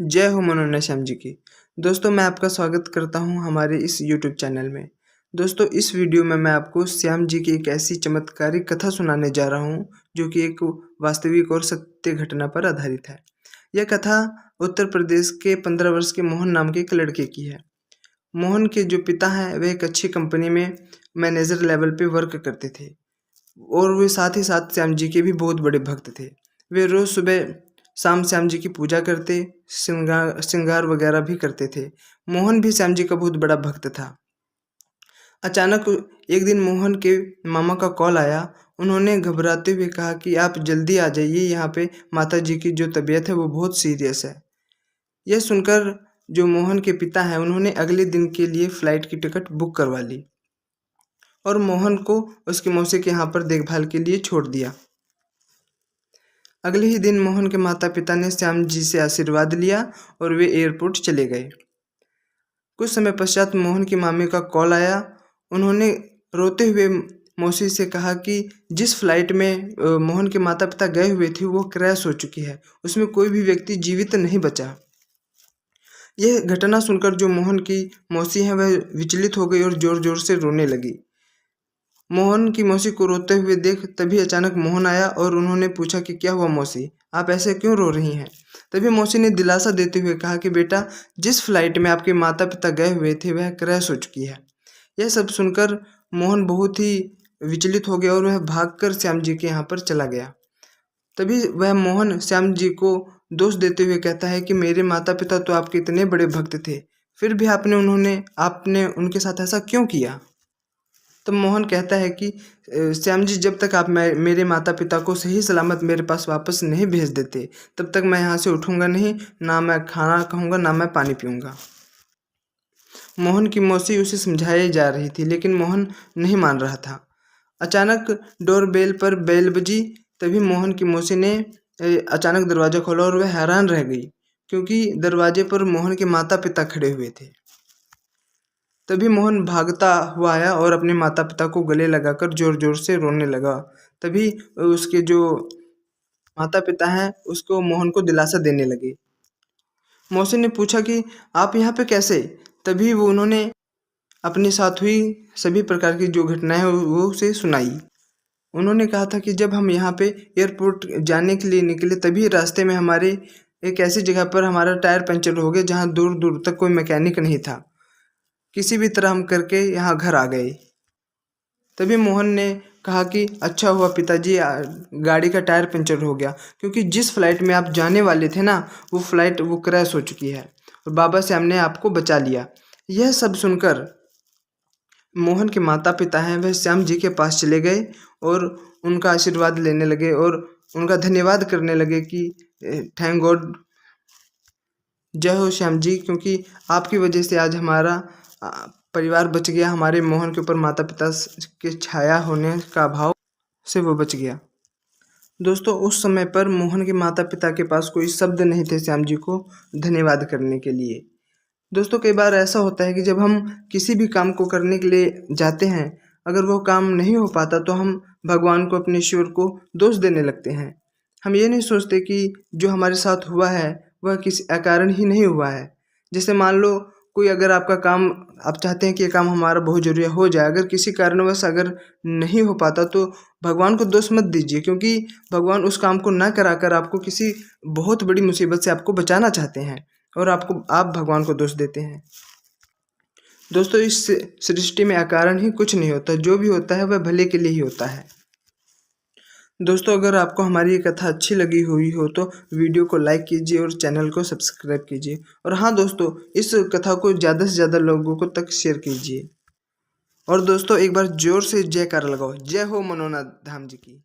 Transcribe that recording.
जय हो मनोन्ना श्याम जी की। दोस्तों मैं आपका स्वागत करता हूं हमारे इस यूट्यूब चैनल में। दोस्तों इस वीडियो में मैं आपको श्याम जी की एक ऐसी चमत्कारिक कथा सुनाने जा रहा हूं जो कि एक वास्तविक और सत्य घटना पर आधारित है। यह कथा उत्तर प्रदेश के 15 वर्ष के मोहन नाम के एक लड़के की है। मोहन के जो पिता हैं वे एक अच्छी कंपनी में मैनेजर लेवल पे वर्क करते थे और वे साथ ही साथ श्याम जी के भी बहुत बड़े भक्त थे। वे रोज़ सुबह शाम श्याम जी की पूजा करते, श्रृंगार वगैरह भी करते थे। मोहन भी श्याम जी का बहुत बड़ा भक्त था। अचानक एक दिन मोहन के मामा का कॉल आया। उन्होंने घबराते हुए कहा कि आप जल्दी आ जाइए, यहाँ पे माता जी की जो तबीयत है वो बहुत सीरियस है। यह सुनकर जो मोहन के पिता हैं उन्होंने अगले दिन के लिए फ़्लाइट की टिकट बुक करवा ली और मोहन को उसके मौसी के यहाँ पर देखभाल के लिए छोड़ दिया। अगले ही दिन मोहन के माता पिता ने श्याम जी से आशीर्वाद लिया और वे एयरपोर्ट चले गए। कुछ समय पश्चात मोहन की मामी का कॉल आया। उन्होंने रोते हुए मौसी से कहा कि जिस फ्लाइट में मोहन के माता पिता गए हुए थे वो क्रैश हो चुकी है, उसमें कोई भी व्यक्ति जीवित नहीं बचा। यह घटना सुनकर जो मोहन की मौसी हैं वह विचलित हो गई और ज़ोर ज़ोर से रोने लगी। मोहन की मौसी को रोते हुए देख तभी अचानक मोहन आया और उन्होंने पूछा कि क्या हुआ मौसी, आप ऐसे क्यों रो रही हैं। तभी मौसी ने दिलासा देते हुए कहा कि बेटा, जिस फ्लाइट में आपके माता पिता गए हुए थे वह क्रैश हो चुकी है। यह सब सुनकर मोहन बहुत ही विचलित हो गया और वह भागकर श्याम जी के यहाँ पर चला गया। तभी वह मोहन श्याम जी को दोष देते हुए कहता है कि मेरे माता पिता तो आपके इतने बड़े भक्त थे, फिर भी आपने उनके साथ ऐसा क्यों किया। तो मोहन कहता है कि श्याम जी, जब तक आप मेरे माता पिता को सही सलामत मेरे पास वापस नहीं भेज देते तब तक मैं यहाँ से उठूँगा नहीं, ना मैं खाना खाऊँगा ना मैं पानी पीऊँगा। मोहन की मौसी उसे समझाई जा रही थी लेकिन मोहन नहीं मान रहा था। अचानक डोरबेल पर बेल बजी। तभी मोहन की मौसी ने अचानक दरवाज़ा खोला और वह हैरान रह गई क्योंकि दरवाजे पर मोहन के माता पिता खड़े हुए थे। तभी मोहन भागता हुआ आया और अपने माता पिता को गले लगाकर ज़ोर ज़ोर से रोने लगा। तभी उसके जो माता पिता हैं उसको मोहन को दिलासा देने लगे। मौसी ने पूछा कि आप यहाँ पे कैसे। तभी उन्होंने अपने साथ हुई सभी प्रकार की जो घटनाएं हैं वो उसे सुनाई। उन्होंने कहा था कि जब हम यहाँ पे एयरपोर्ट जाने के लिए निकले तभी रास्ते में हमारे एक ऐसी जगह पर हमारा टायर पंचर हो गया जहाँ दूर दूर तक कोई मैकेनिक नहीं था। किसी भी तरह हम करके यहाँ घर आ गए। तभी मोहन ने कहा कि अच्छा हुआ पिताजी, गाड़ी का टायर पंचर हो गया, क्योंकि जिस फ्लाइट में आप जाने वाले थे ना वो फ्लाइट वो क्रैश हो चुकी है और बाबा श्याम ने आपको बचा लिया। यह सब सुनकर मोहन के माता पिता हैं वह श्याम जी के पास चले गए और उनका आशीर्वाद लेने लगे और उनका धन्यवाद करने लगे कि थैंक गॉड, जय हो श्याम जी, क्योंकि आपकी वजह से आज हमारा परिवार बच गया। हमारे मोहन के ऊपर माता पिता के छाया होने का भाव से वो बच गया। दोस्तों उस समय पर मोहन के माता पिता के पास कोई शब्द नहीं थे श्याम जी को धन्यवाद करने के लिए। दोस्तों कई बार ऐसा होता है कि जब हम किसी भी काम को करने के लिए जाते हैं, अगर वो काम नहीं हो पाता तो हम भगवान को, अपने ईश्वर को दोष देने लगते हैं। हम ये नहीं सोचते कि जो हमारे साथ हुआ है वह किसी अकारण ही नहीं हुआ है। जैसे मान लो कोई अगर आपका काम, आप चाहते हैं कि ये काम हमारा बहुत ज़रूरी हो जाए, अगर किसी कारणवश अगर नहीं हो पाता तो भगवान को दोष मत दीजिए, क्योंकि भगवान उस काम को ना कराकर आपको किसी बहुत बड़ी मुसीबत से आपको बचाना चाहते हैं और आप भगवान को दोष देते हैं। दोस्तों इस सृष्टि में अकारण ही कुछ नहीं होता, जो भी होता है वह भले के लिए ही होता है। दोस्तों अगर आपको हमारी ये कथा अच्छी लगी हुई हो तो वीडियो को लाइक कीजिए और चैनल को सब्सक्राइब कीजिए। और हाँ दोस्तों, इस कथा को ज़्यादा से ज़्यादा लोगों को तक शेयर कीजिए। और दोस्तों एक बार ज़ोर से जयकारा लगाओ, जय हो मनोन्ना धाम जी की।